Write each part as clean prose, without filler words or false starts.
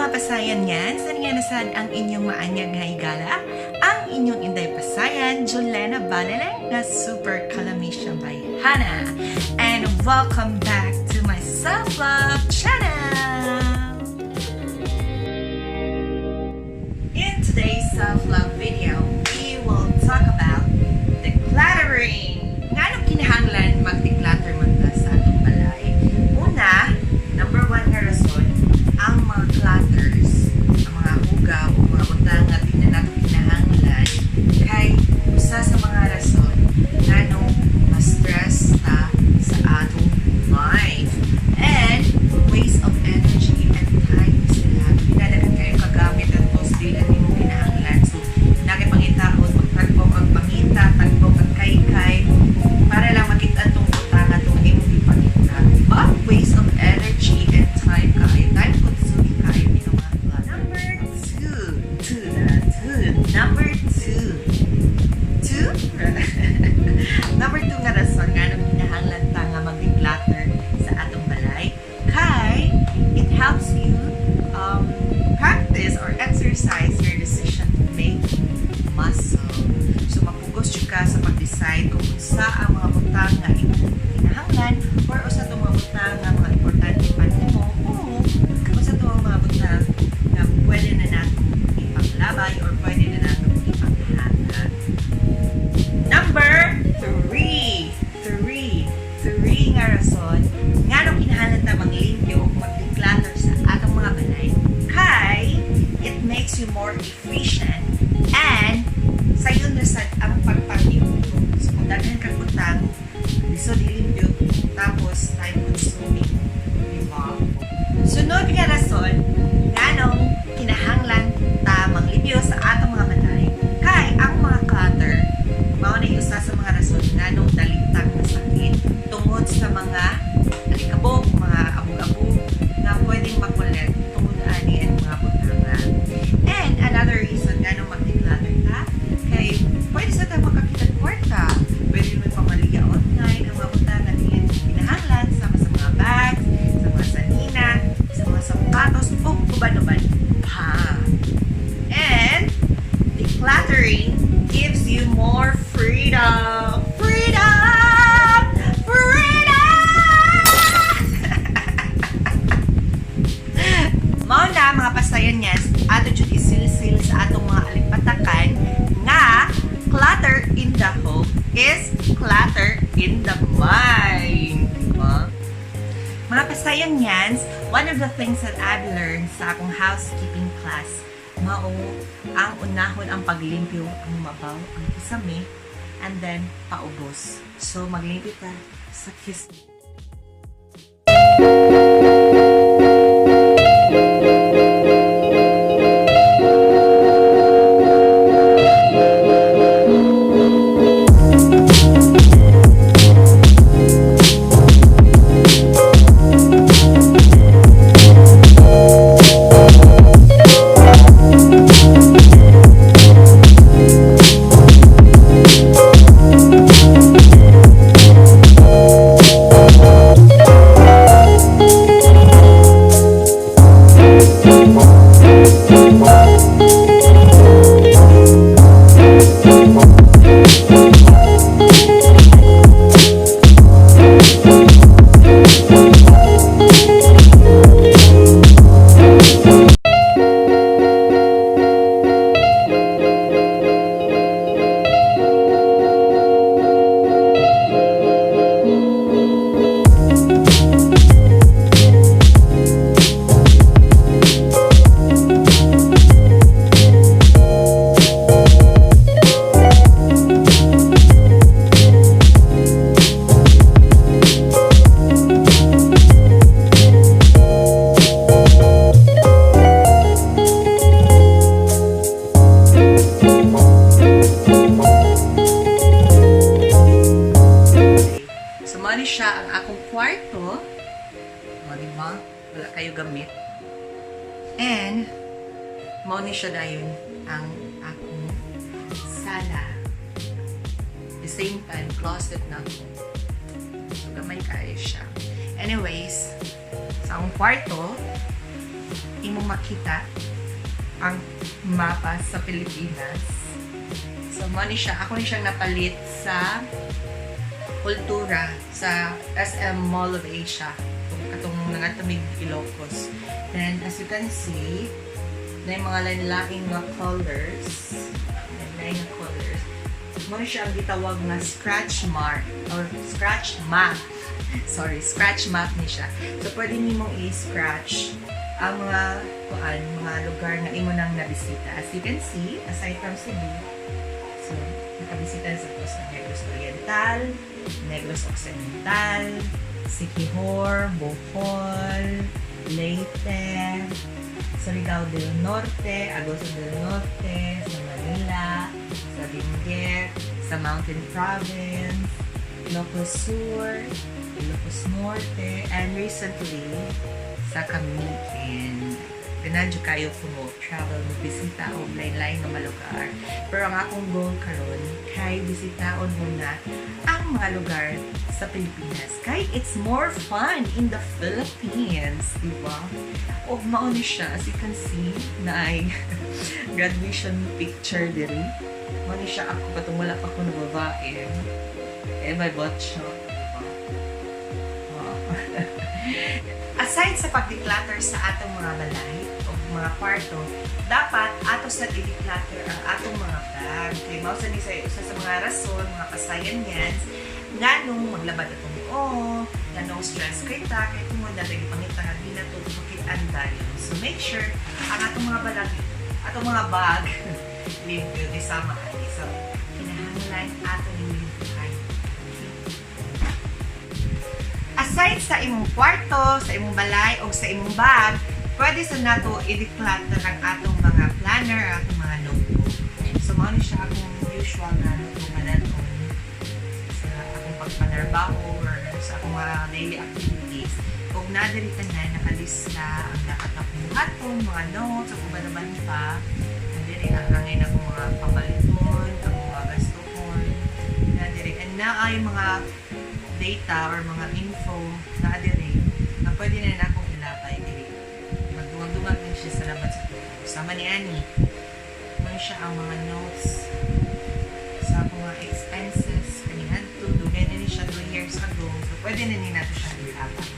mga pasayan yan, saan ang inyong maanyag nga higala, ang inyong inday pasayan, Jolena Balele, na super kalamisya by Hannah. And welcome back to my self-love channel! In today's self-love video, we will talk about decluttering. Nga nung kinahanglan mag-declutter man ta sa atong balay. Una, number one nga rason, ang mga clutters, ang mga ugaw o mga butang nga di na nato kinahanglan kay usa sa mga rason nga nung ma-stress ta sa atong life and waste of energy and time sila. Pinadagan kayo kagamit at post din ang imong kinahanglan. So, nakipangitahon, magtagpo kag pangita, tagpo kag kay-kay para lang makita itong utang atong imong ipangita. Diba? Waste of energy and time kayo. Time consuming kayo ni mga Number two nga rason nga nung kinahanglan ta nga mag-declutter sa atong balay kay it helps you practice or exercise your decision to make muscle. So mapugos jud ka sa pag-decide kung usa ang mga butang nga imong kinahanglan or usa tong mga butang nga mga importante pa nimo o usa tong mga butang nga pwede na nato ipaglabay or pwede na nato ipanghatag. Number 3 nga rason nga nung kinahanglan ta maglimpyo o mag-declutter sa atong mga balay kay it makes you more efficient and sayo na sad ang pagpalimpyo. So kung daghan kang butang, lisod ilimpyo tapos time consuming. Diba? Sunod nga rason nga nung kinahanglan ta maglimpyo sa atong mga balay kay ang mga clutter mao na usa sa mga rason nga nung dalitang na sakit tungod sa mga alikabok, mga abog-abog na pwedeng makulit tungod ani ang mga butangan. And another reason nga nung mag-declutter ka kay pwede sa tayo makakita ng kwarta. Pwede mo pamaliya online ang mga butangan niyan kinahanglan sama sa mga bags, sa mga sanina, sa mga sapatos o uban-uban pa. And decluttering gives you more freedom. Mao na mga pasayan niya, ato jud isil-sil sa atong mga alipatakan nga clutter in the home is clutter in the mind. Diba? Mga pasayan niyan, one of the things that I've learned sa akong housekeeping class, mao ang unahon ang paglimpyo, ang mabaw, ang kisame, and then paubos. So maglimpyo ka sa kiss. Siya ang akong kwarto. O, diba? Wala kayo gamit. And, mao ni siya dayon ang akong sala. The same time, closet na ako. So, gamay kayo siya. Anyways, sa akong kwarto, imong makita ang mapa sa Pilipinas. So, mo ni siya. Ako ni siyang napalit sa kultura sa SM Mall of Asia. Katong nangatamig Ilocos. And as you can see, na yung mga lain-laing na colors. Lain-laing na colors. Mo ni siya ang gitawag na scratch mark or scratch map. Sorry, scratch map ni siya. So, pwede nimong i-scratch ang mga lugar na imo nang nabisita. As you can see, aside from Cebu, so, nakabisita sa Negros Oriental, Negros Occidental, Siquijor, Bohol, Leyte, Surigao del Norte, Agosto del Norte, sa Manila, sa Benguet, sa Mountain Province, Ilocos Sur, Ilocos Norte, and recently, sa Cavite. Ganadyo kayo kung travel, bisita o lain-lain na malugar. Pero ang akong goal karon kay bisitaon muna ang mga lugar sa Pilipinas. Kay it's more fun in the Philippines, diba? O mauni siya, as you can see, na ay graduation picture diri. Mauni siya ako, katong wala pa ko na babae. May botshot, diba? Aside sa pag-declutter sa atong mga balay o mga kwarto, dapat ato sa i-declutter ang atong mga bag. Kaya mausa ni sa isa sa mga rason, mga kasayan yan, nga nung maglabad atong nga nung stress kita, kaya kung mo natin ipangita nga, di na ito bukitan dahil. So make sure, ang atong mga balag, atong mga bag, limpyo, di sama. So, kinahanglan atong limpyo. Aside sa imong kwarto, sa imong balay, o sa imong bag, pwede sa nato i-declutter ang atong mga planner, atong mga notebook. So, mao ni siya akong usual na notebook sa akong pagpanarbaho or sa akong mga daily activities. Kung nadiri ka na, nakalista ang dapat akong buhaton, mga notes, ako ba naman pa, nadiri ang hangin akong mga pamaliton, ang mga gastohon, nadiri. And na ay mga data or mga info na adire na pwede na akong ilapay diri. Magdungag-dungag din siya sa labat sa tulo. Sama ni Annie. May siya ang mga notes sa mga expenses. Kanihan to. Dugay na siya 2 years ago. So, pwede na natin siya ilapay.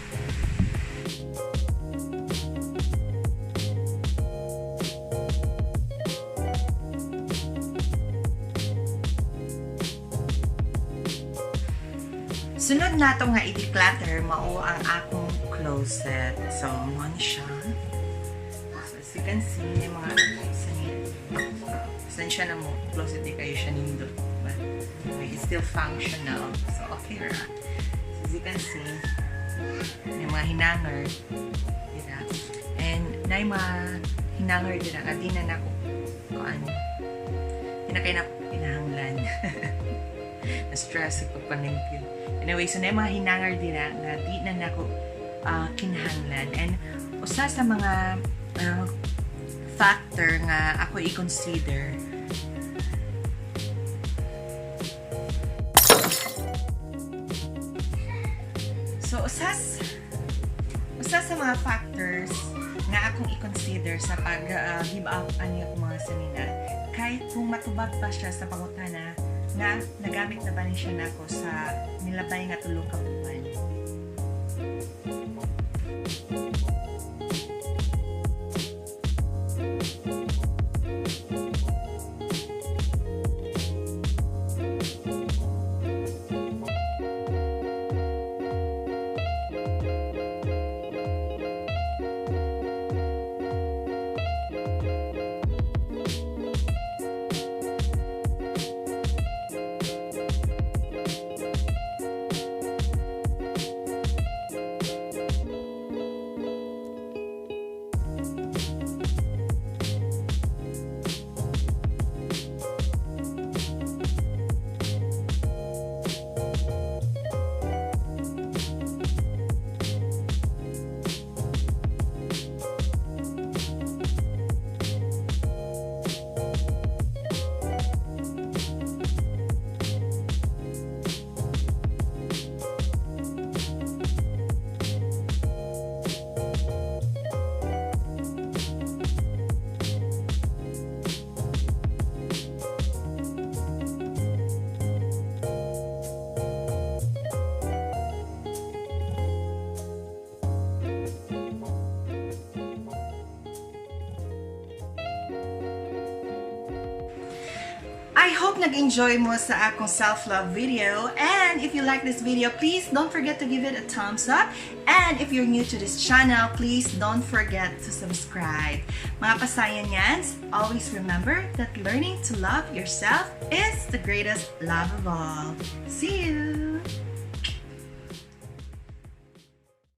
Sunod na ito nga i-declutter, mao ang akong closet. So, mo siya. So, as you can see, may mga saan siya na mo. Closet, di kayo siya nindot. But, it's still functional. So, okay ra. So, as you can see, may mga hinanger. Dira. And, na yung mga hinanger dira. Di na na ko, kung ano, di na kayo na pinahanglan. Na-stress sa pagpanimpil. Anyway, so na yung mga hinangar din na di na nako kinahanglan. And usa sa mga factor nga ako i-consider so usa sa mga factors nga akong i-consider sa pag-give up ani ako mga sanina kahit kung matubag pa siya sa pangutana nga nagamit na ba ni siya nako sa nilabay nga tulong ka buwan. I hope nag-enjoy mo sa akong self-love video. And if you like this video, please don't forget to give it a thumbs up. And if you're new to this channel, please don't forget to subscribe. Mga pasayanyans, always remember that learning to love yourself is the greatest love of all. See you!